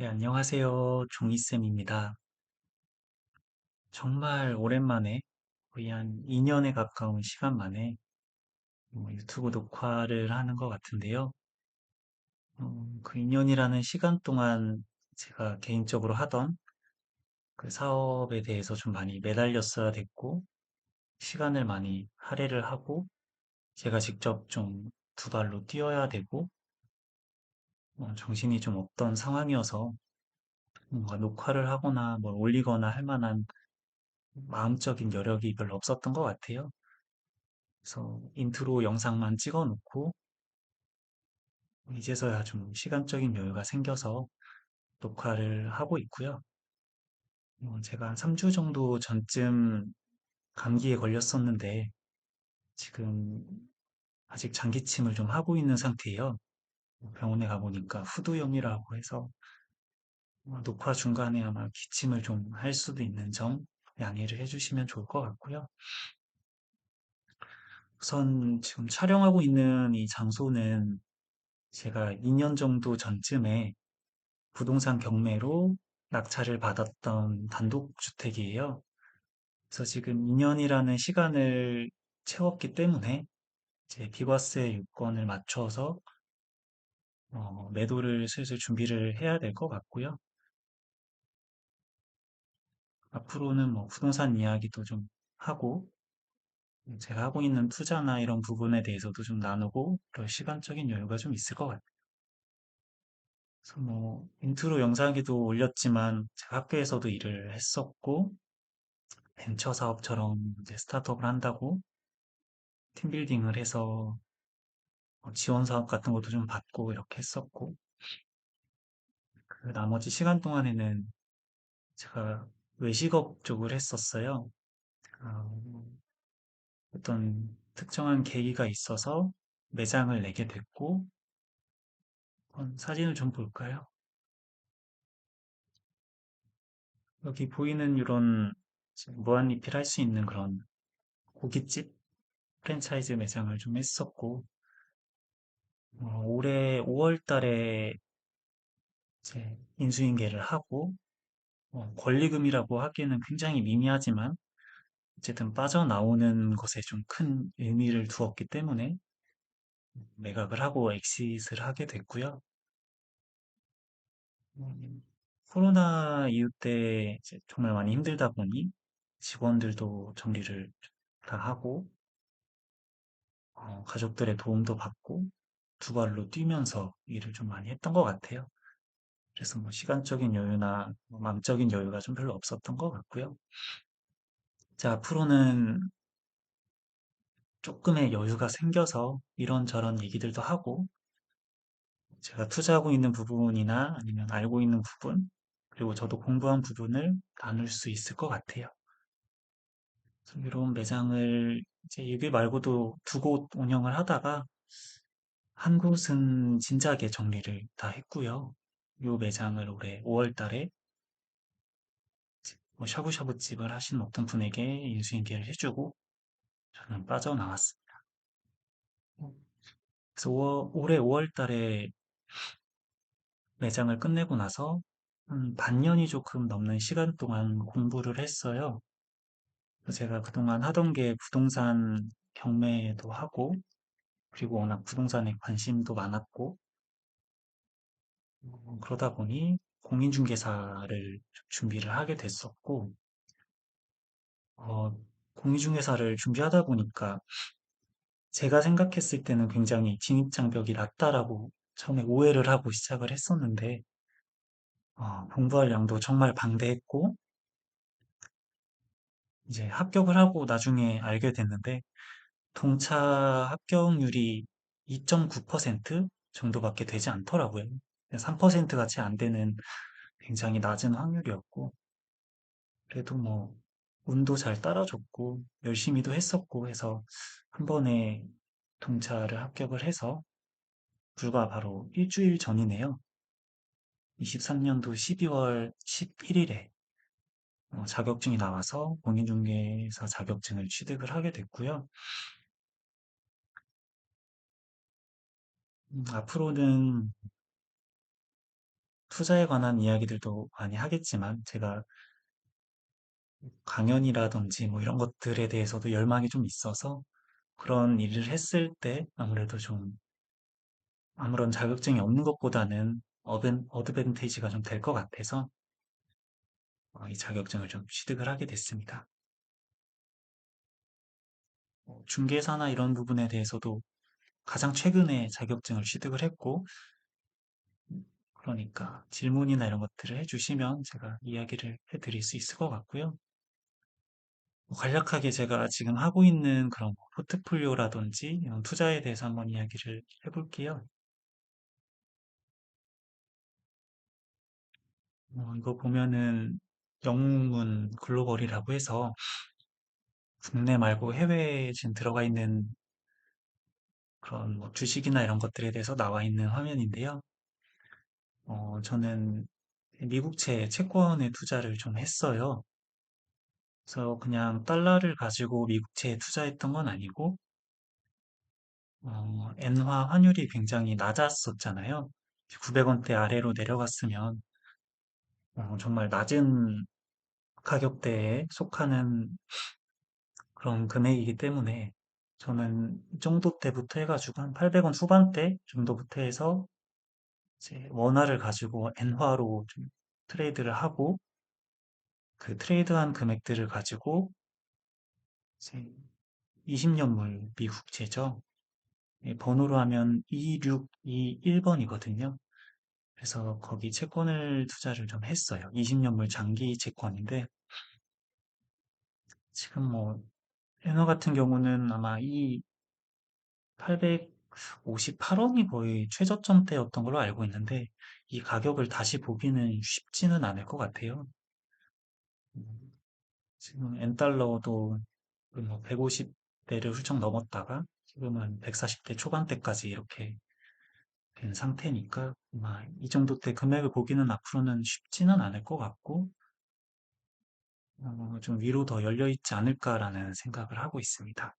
네, 안녕하세요. 종이쌤입니다. 정말 오랜만에, 거의 한 2년에 가까운 시간 만에 유튜브 녹화를 하는 것 같은데요. 그 2년이라는 시간 동안 제가 개인적으로 하던 그 사업에 대해서 좀 많이 매달렸어야 됐고, 시간을 많이 할애를 하고, 제가 직접 좀 두 발로 뛰어야 되고, 정신이 좀 없던 상황이어서 뭔가 녹화를 하거나 뭘 올리거나 할 만한 마음적인 여력이 별로 없었던 것 같아요. 그래서 인트로 영상만 찍어 놓고 이제서야 좀 시간적인 여유가 생겨서 녹화를 하고 있고요. 제가 한 3주 정도 전쯤 감기에 걸렸었는데 지금 아직 장기침을 좀 하고 있는 상태예요. 병원에 가보니까 후두염이라고 해서 녹화 중간에 아마 기침을 좀 할 수도 있는 점 양해를 해주시면 좋을 것 같고요. 우선 지금 촬영하고 있는 이 장소는 제가 2년 정도 전쯤에 부동산 경매로 낙찰을 받았던 단독주택이에요. 그래서 지금 2년이라는 시간을 채웠기 때문에 이제 비과세 유권을 맞춰서 매도를 슬슬 준비를 해야 될 것 같고요. 앞으로는 뭐 부동산 이야기도 좀 하고 제가 하고 있는 투자나 이런 부분에 대해서도 좀 나누고 그럴 시간적인 여유가 좀 있을 것 같아요. 그래서 뭐 인트로 영상에도 올렸지만 제가 학교에서도 일을 했었고 벤처 사업처럼 이제 스타트업을 한다고 팀빌딩을 해서 지원 사업 같은 것도 좀 받고 이렇게 했었고, 그 나머지 시간 동안에는 제가 외식업 쪽을 했었어요. 어, 어떤 특정한 계기가 있어서 매장을 내게 됐고, 사진을 좀 볼까요? 여기 보이는 이런 무한리필 할 수 있는 그런 고깃집 프랜차이즈 매장을 좀 했었고, 올해 5월 달에 이제 인수인계를 하고, 권리금이라고 하기에는 굉장히 미미하지만 어쨌든 빠져나오는 것에 좀 큰 의미를 두었기 때문에 매각을 하고 엑시트를 하게 됐고요. 음, 코로나 이후 때 이제 정말 많이 힘들다 보니 직원들도 정리를 다 하고 가족들의 도움도 받고 두 발로 뛰면서 일을 좀 많이 했던 것 같아요. 그래서 뭐 시간적인 여유나 뭐 마음적인 여유가 좀 별로 없었던 것 같고요. 자, 앞으로는 조금의 여유가 생겨서 이런저런 얘기들도 하고 제가 투자하고 있는 부분이나 아니면 알고 있는 부분, 그리고 저도 공부한 부분을 나눌 수 있을 것 같아요. 이런 매장을 이제 여기 말고도 두 곳 운영을 하다가 한 곳은 진작에 정리를 다 했고요. 이 매장을 올해 5월 달에 뭐 샤브샤브 집을 하시는 어떤 분에게 인수인계를 해주고 저는 빠져나왔습니다. 그래서 올해 5월 달에 매장을 끝내고 나서 한 반년이 조금 넘는 시간 동안 공부를 했어요. 그래서 제가 그동안 하던 게 부동산 경매도 하고, 그리고 워낙 부동산에 관심도 많았고, 그러다 보니 공인중개사를 준비를 하게 됐었고, 어, 공인중개사를 준비하다 보니까 제가 생각했을 때는 굉장히 진입장벽이 낮다라고 처음에 오해를 하고 시작을 했었는데, 공부할 양도 정말 방대했고, 이제 합격을 하고 나중에 알게 됐는데, 동차 합격률이 2.9% 정도밖에 되지 않더라고요. 3% 같이 안 되는 굉장히 낮은 확률이었고, 그래도 뭐, 운도 잘 따라줬고, 열심히도 했었고 해서 한 번에 동차를 합격을 해서 불과 바로 일주일 전이네요. 23년도 12월 11일에 자격증이 나와서 공인중개사 자격증을 취득을 하게 됐고요. 앞으로는 투자에 관한 이야기들도 많이 하겠지만 제가 강연이라든지 뭐 이런 것들에 대해서도 열망이 좀 있어서 그런 일을 했을 때 아무래도 좀 아무런 자격증이 없는 것보다는 어드밴티지가 좀 될 것 같아서 이 자격증을 좀 취득을 하게 됐습니다. 중개사나 이런 부분에 대해서도 가장 최근에 자격증을 취득을 했고, 그러니까 질문이나 이런 것들을 해주시면 제가 이야기를 해드릴 수 있을 것 같고요. 간략하게 제가 지금 하고 있는 그런 뭐 포트폴리오라든지 이런 투자에 대해서 한번 이야기를 해볼게요. 이거 보면은 영문 글로벌이라고 해서 국내 말고 해외에 지금 들어가 있는 그런 뭐 주식이나 이런 것들에 대해서 나와 있는 화면인데요. 저는 미국채 채권에 투자를 좀 했어요. 그래서 그냥 달러를 가지고 미국채에 투자했던 건 아니고, 엔화 환율이 굉장히 낮았었잖아요. 900원대 아래로 내려갔으면 정말 낮은 가격대에 속하는 그런 금액이기 때문에 저는 이 정도 때부터 해가지고 한 800원 후반대 정도부터 해서 이제 원화를 가지고 엔화로 좀 트레이드를 하고 그 트레이드한 금액들을 가지고 이제 20년물 미국채죠. 번호로 하면 2621번이거든요. 그래서 거기 채권을 투자를 좀 했어요. 20년물 장기 채권인데 지금 뭐 엔화 같은 경우는 아마 이 858원이 거의 최저점대였던 걸로 알고 있는데 이 가격을 다시 보기는 쉽지는 않을 것 같아요. 음, 지금 엔달러도 뭐 150대를 훌쩍 넘었다가 지금은 140대 초반대까지 이렇게 된 상태니까 아마 이 정도 때 금액을 보기는 앞으로는 쉽지는 않을 것 같고 좀 위로 더 열려 있지 않을까라는 생각을 하고 있습니다.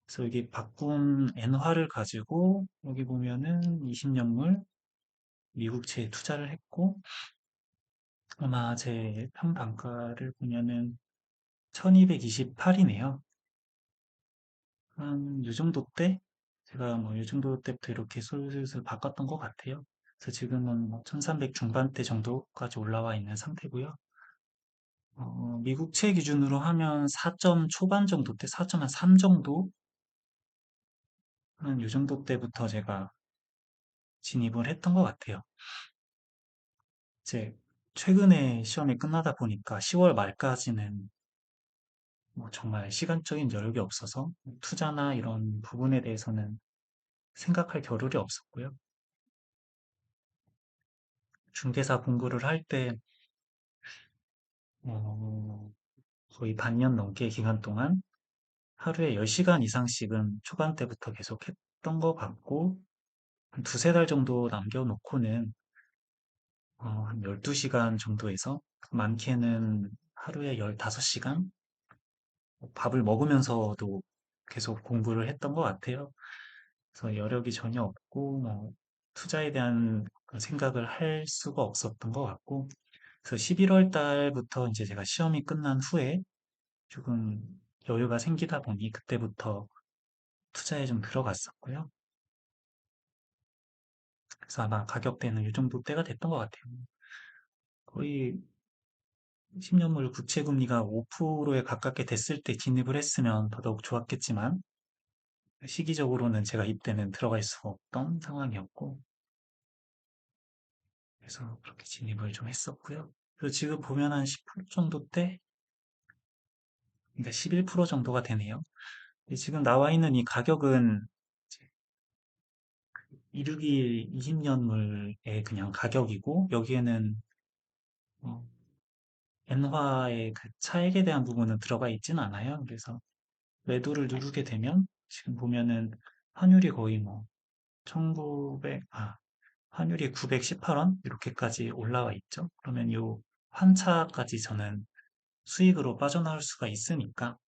그래서 여기 바꾼 엔화를 가지고 여기 보면은 20년물 미국채에 투자를 했고 아마 제 평단가를 보면은 1228이네요. 한 요 정도 때 제가 뭐 요 정도 때부터 이렇게 슬슬 바꿨던 것 같아요. 그래서 지금은 뭐 1300 중반대 정도까지 올라와 있는 상태고요. 미국채 기준으로 하면 4점 초반 정도 때, 4.3 정도? 한 요 정도 때부터 제가 진입을 했던 것 같아요. 이제 최근에 시험이 끝나다 보니까 10월 말까지는 뭐 정말 시간적인 여력이 없어서 투자나 이런 부분에 대해서는 생각할 겨를이 없었고요. 중개사 공부를 할 때, 어, 거의 반년 넘게 기간 동안 하루에 10시간 이상씩은 초반 때부터 계속 했던 것 같고, 한 두세 달 정도 남겨놓고는 한 12시간 정도에서 많게는 하루에 15시간 밥을 먹으면서도 계속 공부를 했던 것 같아요. 그래서 여력이 전혀 없고 뭐 투자에 대한 그런 생각을 할 수가 없었던 것 같고 그래서 11월 달부터 이제 제가 시험이 끝난 후에 조금 여유가 생기다 보니 그때부터 투자에 좀 들어갔었고요. 그래서 아마 가격대는 이 정도 때가 됐던 것 같아요. 거의 10년물 국채 금리가 5%에 가깝게 됐을 때 진입을 했으면 더더욱 좋았겠지만 시기적으로는 제가 이때는 들어갈 수가 없던 상황이었고 그래서 그렇게 진입을 좀 했었고요. 그리고 지금 보면 한 10% 정도 때, 그러니까 11% 정도가 되네요. 근데 지금 나와 있는 이 가격은 261 20년물의 그냥 가격이고 여기에는 어, 엔화의 그 차익에 대한 부분은 들어가 있진 않아요. 그래서 매도를 누르게 되면 지금 보면은 환율이 거의 뭐 환율이 918원 이렇게까지 올라와 있죠. 그러면 요 환차까지 저는 수익으로 빠져나올 수가 있으니까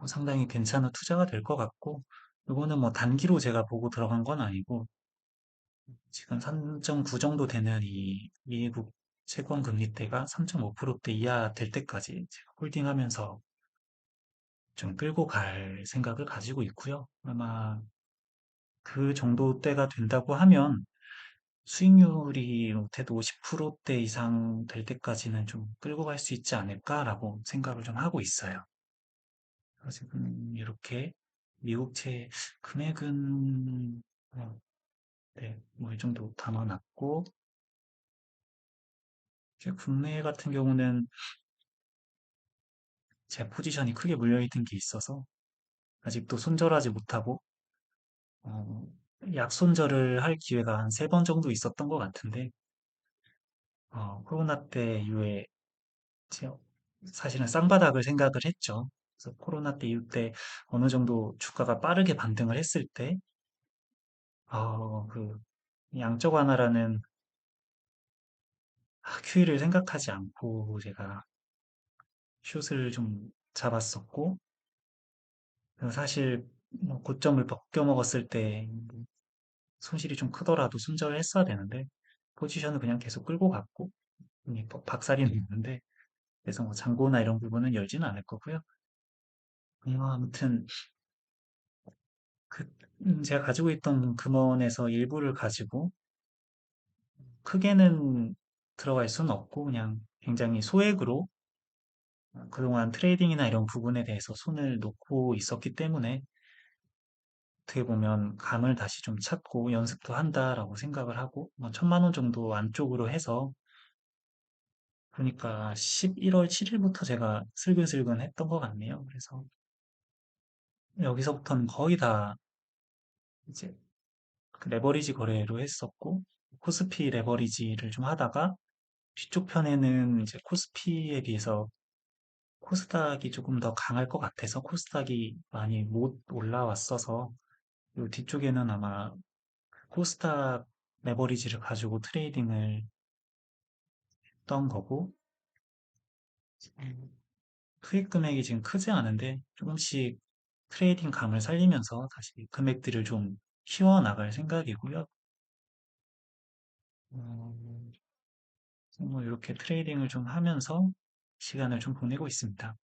상당히 괜찮은 투자가 될 것 같고, 이거는 뭐 단기로 제가 보고 들어간 건 아니고, 지금 3.9 정도 되는 이 미국 채권 금리대가 3.5%대 이하 될 때까지 제가 홀딩하면서 좀 끌고 갈 생각을 가지고 있고요. 아마 그 정도 때가 된다고 하면 수익률이 못해도 50%대 이상 될 때까지는 좀 끌고 갈 수 있지 않을까라고 생각을 좀 하고 있어요. 그래서 지금 이렇게 미국채 금액은 네, 뭐 이 정도 담아놨고 이제 국내 같은 경우는 제 포지션이 크게 물려있던 게 있어서 아직도 손절하지 못하고 어, 약손절을 할 기회가 한 세 번 정도 있었던 것 같은데 코로나 때 이후에 제- 사실은 쌍바닥을 생각을 했죠. 그래서 코로나 때 이후 때 어느 정도 주가가 빠르게 반등을 했을 때 그 양적 완화라는 QE를 생각하지 않고 제가 숏을 좀 잡았었고 사실 뭐 고점을 벗겨 먹었을 때 손실이 좀 크더라도 손절을 했어야 되는데 포지션을 그냥 계속 끌고 갔고 이미 박살이 났는데 그래서 뭐 잔고나 이런 부분은 열지는 않을 거고요. 아무튼 그 제가 가지고 있던 금원에서 일부를 가지고 크게는 들어갈 수는 없고 그냥 굉장히 소액으로 그동안 트레이딩이나 이런 부분에 대해서 손을 놓고 있었기 때문에 어떻게 보면 감을 다시 좀 찾고 연습도 한다라고 생각을 하고 뭐 1,000만 원 정도 안쪽으로 해서 그러니까 11월 7일부터 제가 슬근슬근 했던 것 같네요. 그래서 여기서부터는 거의 다 이제 그 레버리지 거래로 했었고 코스피 레버리지를 좀 하다가 뒤쪽 편에는 이제 코스피에 비해서 코스닥이 조금 더 강할 것 같아서 코스닥이 많이 못 올라왔어서 요 뒤쪽에는 아마 코스닥 레버리지를 가지고 트레이딩을 했던 거고 투입 금액이 지금 크지 않은데 조금씩 트레이딩 감을 살리면서 다시 금액들을 좀 키워나갈 생각이고요. 어, 뭐 이렇게 트레이딩을 좀 하면서 시간을 좀 보내고 있습니다.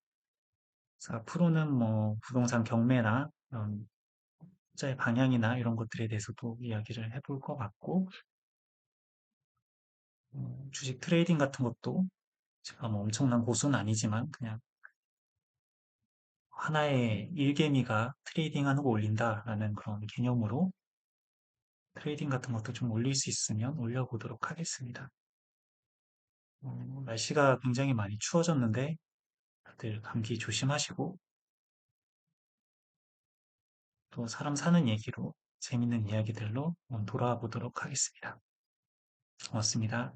그래서 앞으로는 뭐 부동산 경매나 투자의 방향이나 이런 것들에 대해서도 이야기를 해볼 것 같고 주식 트레이딩 같은 것도 제가 뭐 엄청난 고수는 아니지만 그냥 하나의 일개미가 트레이딩하는 거 올린다라는 그런 개념으로 트레이딩 같은 것도 좀 올릴 수 있으면 올려보도록 하겠습니다. 날씨가 굉장히 많이 추워졌는데 다들 감기 조심하시고 또 사람 사는 얘기로 재밌는 이야기들로 돌아와 보도록 하겠습니다. 고맙습니다.